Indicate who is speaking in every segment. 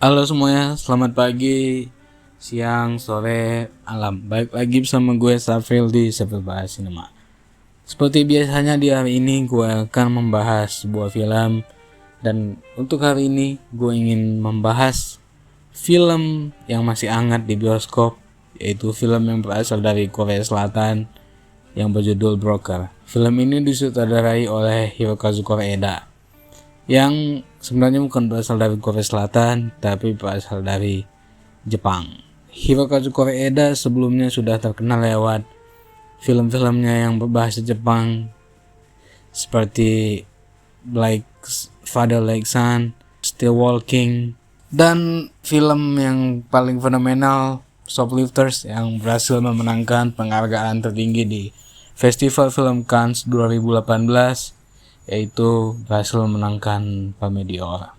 Speaker 1: Halo semuanya, selamat pagi, siang, sore, malam. Baik lagi bersama gue Safril di Safril Bahas Cinema. Seperti biasanya di hari ini gue akan membahas sebuah film. Dan untuk hari ini gue ingin membahas film yang masih hangat di bioskop, yaitu film yang berasal dari Korea Selatan yang berjudul Broker. Film ini disutradarai oleh Hirokazu Koreeda, yang sebenarnya bukan berasal dari Korea Selatan tapi berasal dari Jepang. Hirokazu Koreeda sebelumnya sudah terkenal lewat film-filmnya yang berbahasa Jepang seperti Like Father Like Son, Still Walking, dan film yang paling fenomenal Shoplifters yang berhasil memenangkan penghargaan tertinggi di Festival Film Cannes 2018, yaitu berhasil memenangkan Palme d'Or.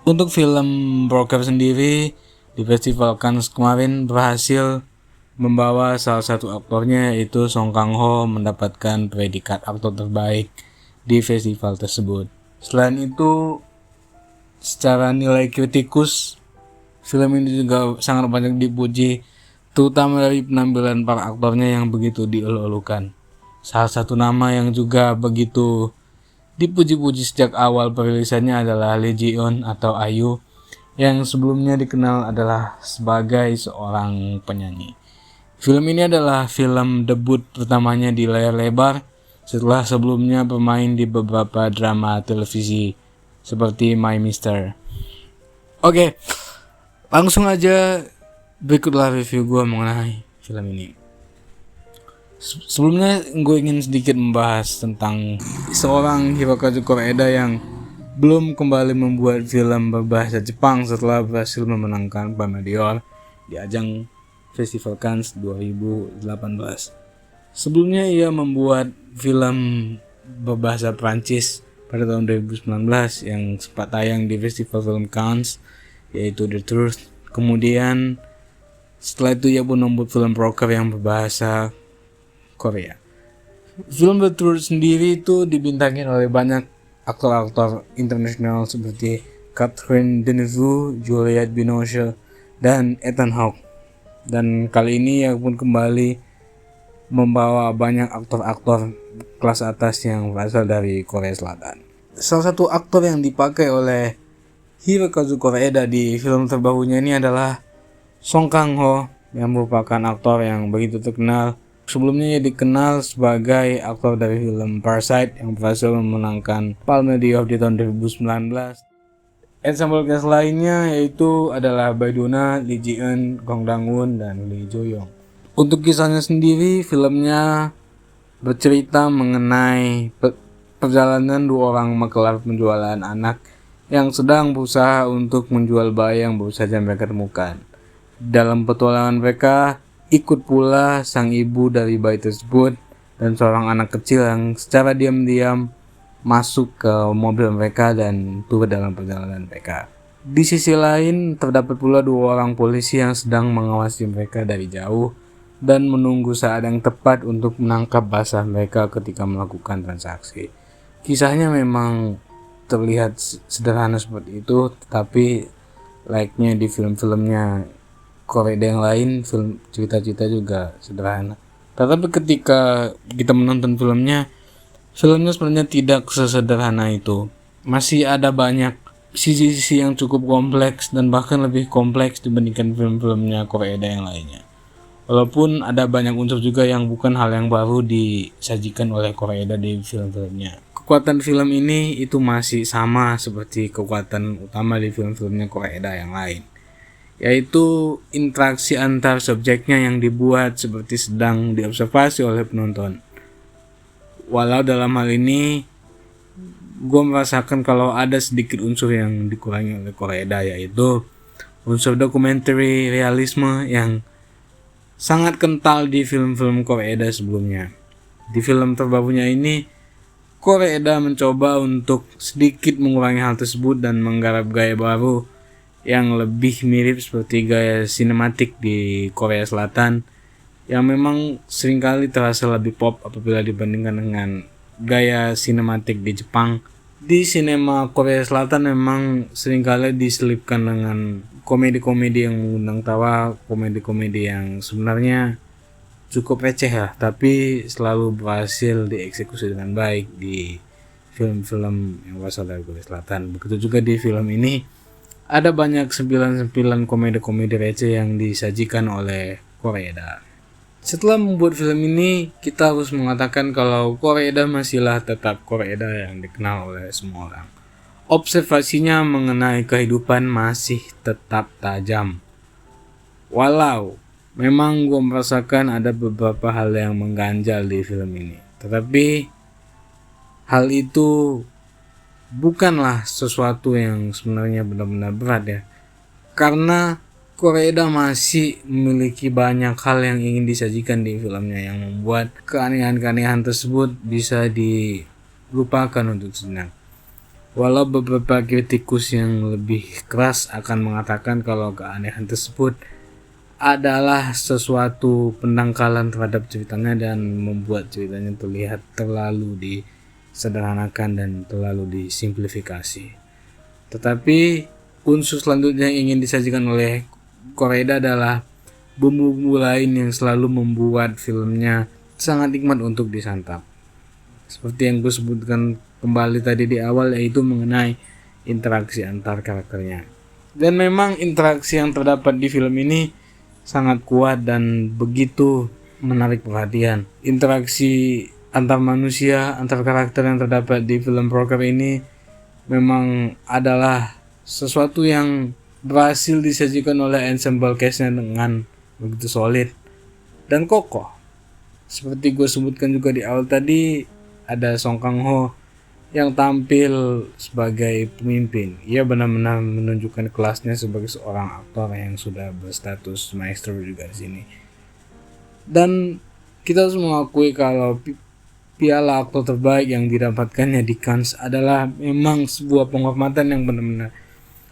Speaker 1: Untuk film Broker sendiri di Festival Cannes kemarin berhasil membawa salah satu aktornya, yaitu Song Kang-ho, mendapatkan predikat aktor terbaik di festival tersebut. Selain itu, secara nilai kritikus, film ini juga sangat banyak dipuji, terutama dari penampilan para aktornya yang begitu dielu-elukan. Salah satu nama yang juga begitu dipuji-puji sejak awal perilisannya adalah Lee Ji-eun atau IU, yang sebelumnya dikenal adalah sebagai seorang penyanyi. Film ini adalah film debut pertamanya di layar lebar setelah sebelumnya bermain di beberapa drama televisi seperti My Mister. Oke, langsung aja berikutlah review gue mengenai film ini. Sebelumnya gue ingin sedikit membahas tentang seorang Hirokazu Koreeda yang belum kembali membuat film berbahasa Jepang setelah berhasil memenangkan Palme d'Or di ajang Festival Cannes 2018. Sebelumnya ia membuat film berbahasa Prancis pada tahun 2019 yang sempat tayang di Festival Film Cannes, yaitu The Truth. Kemudian setelah itu ia pun membuat film Broker yang berbahasa Korea. Film The Truth sendiri itu dibintangin oleh banyak aktor-aktor internasional seperti Catherine Deneuve, Juliette Binoche, dan Ethan Hawke. Dan kali ini ia pun kembali membawa banyak aktor-aktor kelas atas yang berasal dari Korea Selatan. Salah satu aktor yang dipakai oleh Hirokazu Koreeda di film terbarunya ini adalah Song Kang-ho, yang merupakan aktor yang begitu terkenal. Sebelumnya ia dikenal sebagai aktor dari film Parasite yang berhasil memenangkan Palme d'Or di tahun 2019. Ensemble cast lainnya yaitu adalah Bae-dona, Lee Ji-eun, Gong Dang-won, dan Lee Jo-young. Untuk kisahnya sendiri, filmnya bercerita mengenai perjalanan dua orang makelar penjualan anak yang sedang berusaha untuk menjual bayi yang baru saja mereka temukan. Dalam petualangan mereka, ikut pula sang ibu dari bayi tersebut dan seorang anak kecil yang secara diam-diam masuk ke mobil mereka dan turut dalam perjalanan mereka. Di sisi lain, terdapat pula dua orang polisi yang sedang mengawasi mereka dari jauh dan menunggu saat yang tepat untuk menangkap basah mereka ketika melakukan transaksi. Kisahnya memang terlihat sederhana seperti itu, tetapi like-nya di film-filmnya Korea yang lain, film cerita-cerita juga sederhana. Tetapi ketika kita menonton filmnya sebenarnya tidak sesederhana itu. Masih ada banyak sisi-sisi yang cukup kompleks dan bahkan lebih kompleks dibandingkan film-filmnya Korea yang lainnya. Walaupun ada banyak unsur juga yang bukan hal yang baru disajikan oleh Korea di film-filmnya. Kekuatan film ini itu masih sama seperti kekuatan utama di film-filmnya Korea yang lain, yaitu interaksi antar subjeknya yang dibuat seperti sedang diobservasi oleh penonton. Walau dalam hal ini gue merasakan kalau ada sedikit unsur yang dikurangi oleh Koreeda, yaitu unsur documentary realisme yang sangat kental di film-film Koreeda sebelumnya. Di film terbarunya ini, Koreeda mencoba untuk sedikit mengurangi hal tersebut dan menggarap gaya baru yang lebih mirip seperti gaya sinematik di Korea Selatan, yang memang seringkali terasa lebih pop apabila dibandingkan dengan gaya sinematik di Jepang Di sinema Korea Selatan memang seringkali diselipkan dengan komedi-komedi yang mengundang tawa, komedi-komedi yang sebenarnya cukup receh lah, tapi selalu berhasil dieksekusi dengan baik di film-film yang berasal dari Korea Selatan. Begitu juga di film ini ada banyak sempilan-sempilan komedi-komedi receh yang disajikan oleh Korea. Setelah membuat film ini, kita harus mengatakan kalau Koreeda masihlah tetap Koreeda yang dikenal oleh semua orang. Observasinya mengenai kehidupan masih tetap tajam. Walau memang gue merasakan ada beberapa hal yang mengganjal di film ini. Tetapi hal itu bukanlah sesuatu yang sebenarnya benar-benar berat ya. Karena Koreeda masih memiliki banyak hal yang ingin disajikan di filmnya yang membuat keanehan-keanehan tersebut bisa dilupakan untuk sejenak. Walau beberapa kritikus yang lebih keras akan mengatakan kalau keanehan tersebut adalah sesuatu pendangkalan terhadap ceritanya dan membuat ceritanya terlihat terlalu disederhanakan dan terlalu disimplifikasi. Tetapi unsur selanjutnya yang ingin disajikan oleh Koreeda adalah bumbu-bumbu lain yang selalu membuat filmnya sangat nikmat untuk disantap. Seperti yang gue sebutkan kembali tadi di awal, yaitu mengenai interaksi antar karakternya. Dan memang interaksi yang terdapat di film ini sangat kuat dan begitu menarik perhatian. Interaksi antar manusia, antar karakter yang terdapat di film Broker ini memang adalah sesuatu yang berhasil disajikan oleh ensemble cast-nya dengan begitu solid dan kokoh. Seperti gue sebutkan juga di awal tadi, ada Song Kang Ho yang tampil sebagai pemimpin. Ia benar-benar menunjukkan kelasnya sebagai seorang aktor yang sudah berstatus maestro juga di sini. Dan kita harus mengakui kalau piala aktor terbaik yang didapatkannya di Cannes adalah memang sebuah penghormatan yang benar-benar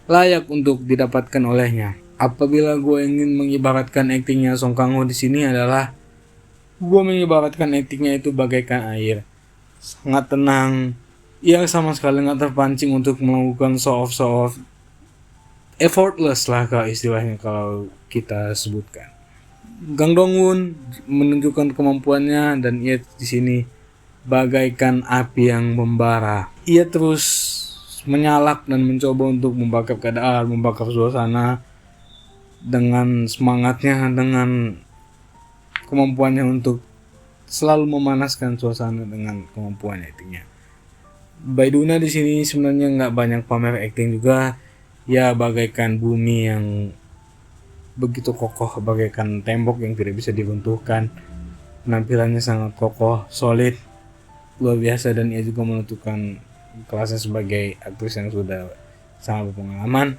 Speaker 1: layak untuk didapatkan olehnya. Apabila gue ingin mengibaratkan aktingnya Song Kang Ho di sini adalah, gue mengibaratkan aktingnya itu bagaikan air, sangat tenang. Ia sama sekali nggak terpancing untuk melakukan show off, effortless lah kalau istilahnya kalau kita sebutkan. Gang Dong-woon menunjukkan kemampuannya dan ia di sini bagaikan api yang membara. Ia terus menyalak dan mencoba untuk membakar keadaan, membakar suasana dengan semangatnya, dengan kemampuannya untuk selalu memanaskan suasana dengan kemampuan aktingnya. Baiduna di sini sebenarnya nggak banyak pamer akting juga, ya bagaikan bumi yang begitu kokoh, bagaikan tembok yang tidak bisa diruntuhkan. Penampilannya sangat kokoh, solid, luar biasa, dan ia juga menentukan kelasnya sebagai aktris yang sudah sangat berpengalaman.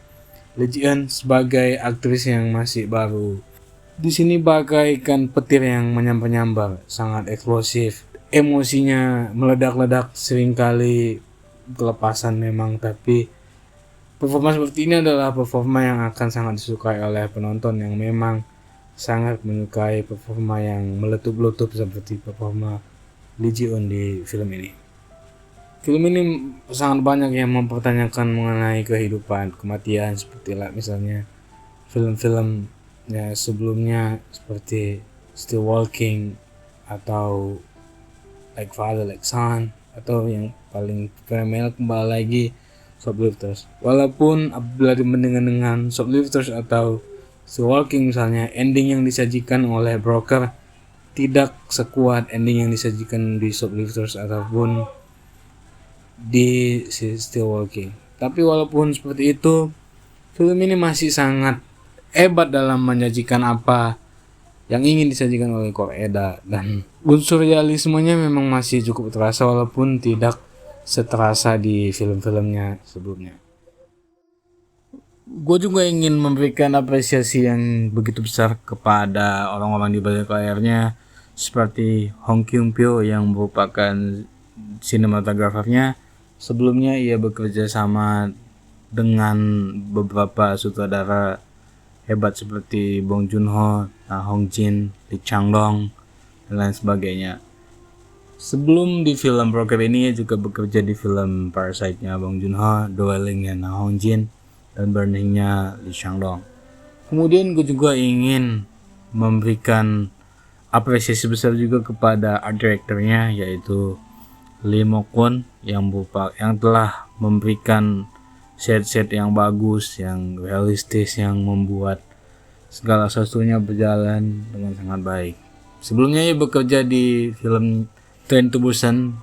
Speaker 1: Lee Ji-eun sebagai aktris yang masih baru di sini bagaikan petir yang menyambar-nyambar, sangat eksplosif, emosinya meledak-ledak, seringkali kelepasan memang, tapi performa seperti ini adalah performa yang akan sangat disukai oleh penonton yang memang sangat menyukai performa yang meletup-letup seperti performa Lee Ji-eun di film ini. Film ini sangat banyak yang mempertanyakan mengenai kehidupan, kematian, seperti lah misalnya film-film ya sebelumnya seperti Still Walking atau Like Father Like Son, atau yang paling fenomenal kembali lagi Shoplifters. Walaupun apabila dibandingkan dengan Shoplifters atau Still Walking misalnya, ending yang disajikan oleh Broker tidak sekuat ending yang disajikan di Shoplifters ataupun di Still Walking. Tapi walaupun seperti itu, film ini masih sangat hebat dalam menyajikan apa yang ingin disajikan oleh Koreeda, dan unsur realismenya memang masih cukup terasa walaupun tidak seterasa di film-filmnya sebelumnya. Gue juga ingin memberikan apresiasi yang begitu besar kepada orang-orang di balik layarnya seperti Hong Kyung-pyo yang merupakan sinematografernya. Sebelumnya ia bekerja sama dengan beberapa sutradara hebat seperti Bong Joon-ho, Hong Jin, Lee Chang-dong, dan lain sebagainya. Sebelum di film Broker ini juga bekerja di film Parasite-nya Bong Joon-ho, Dwelling-nya Na Hong Jin, dan Burning-nya Lee Chang-dong. Kemudian gue juga ingin memberikan apresiasi besar juga kepada art director-nya, yaitu Lee Mok-won yang telah memberikan set-set yang bagus, yang realistis, yang membuat segala sesuatunya berjalan dengan sangat baik. Sebelumnya ia bekerja di film Train to Busan,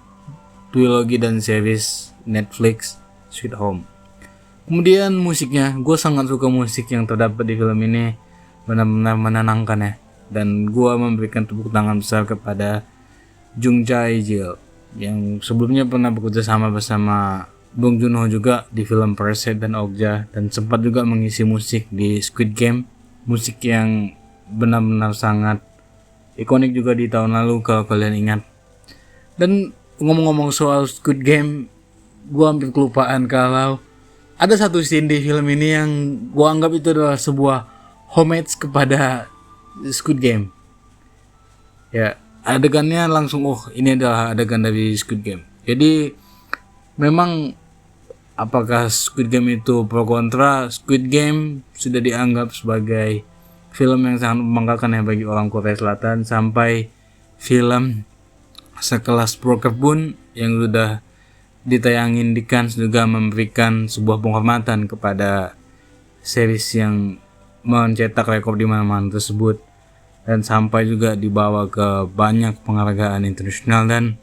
Speaker 1: trilogi dan series Netflix Sweet Home. Kemudian musiknya, gue sangat suka musik yang terdapat di film ini, benar-benar menenangkan ya. Dan gue memberikan tepuk tangan besar kepada Jung Jae-il yang sebelumnya pernah bekerja sama bersama Bong Joon-ho juga di film Parasite dan Okja, dan sempat juga mengisi musik di Squid Game, musik yang benar-benar sangat ikonik juga di tahun lalu kalau kalian ingat. Dan ngomong-ngomong soal Squid Game, gue hampir kelupaan kalau ada satu scene di film ini yang gue anggap itu adalah sebuah homage kepada Squid Game. Ya, adegannya langsung, ini adalah adegan dari Squid Game. Jadi memang apakah Squid Game itu pro kontra, Squid Game sudah dianggap sebagai film yang sangat membanggakan ya bagi orang Korea Selatan, sampai film sekelas Broker pun yang sudah ditayangin di Cannes juga memberikan sebuah penghormatan kepada series yang mencetak rekor di mana-mana tersebut, dan sampai juga dibawa ke banyak penghargaan internasional dan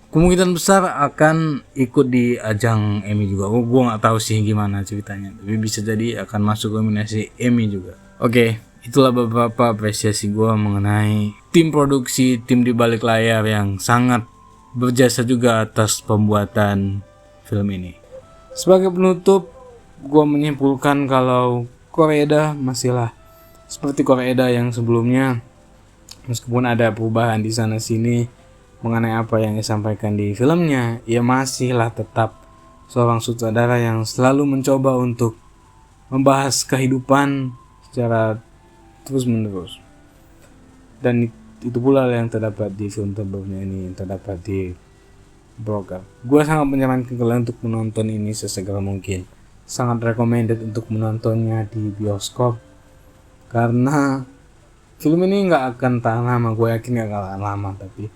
Speaker 1: kemungkinan besar akan ikut di ajang Emmy juga. Gue nggak tahu sih gimana ceritanya, tapi bisa jadi akan masuk nominasi Emmy juga. Oke, itulah beberapa apresiasi gue mengenai tim produksi, tim di balik layar yang sangat berjasa juga atas pembuatan film ini. Sebagai penutup, gue menyimpulkan kalau Koreeda masihlah seperti Koreeda yang sebelumnya, meskipun ada perubahan di sana sini mengenai apa yang disampaikan di filmnya, ia masihlah tetap seorang sutradara yang selalu mencoba untuk membahas kehidupan secara terus-menerus. Dan itu pula yang terdapat di film terbarunya ini, yang terdapat di Broker. Gue sangat menyarankan kalian untuk menonton ini sesegera mungkin. Sangat recommended untuk menontonnya di bioskop, karena film ini nggak akan tahan lama. Gue yakin nggak akan lama, tapi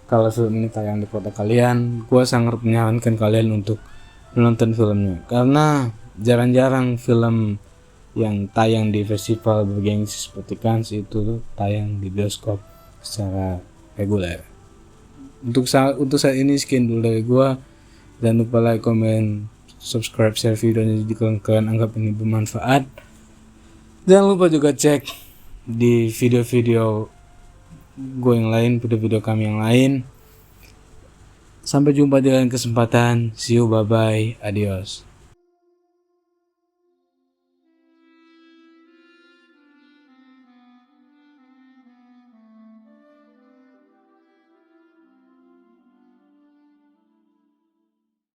Speaker 1: kalau film ini tayang di kota kalian, gue sangat menyarankan kalian untuk menonton filmnya, karena jarang-jarang film yang tayang di festival bergengsi seperti Cannes itu tayang di bioskop secara reguler. Untuk saat ini sekian dulu dari gue. Jangan lupa like, comment, subscribe, share videonya jika kalian anggap ini bermanfaat. Jangan lupa juga cek di video-video gue yang lain, video-video kami yang lain. Sampai jumpa di lain kesempatan. See you, bye bye, adios.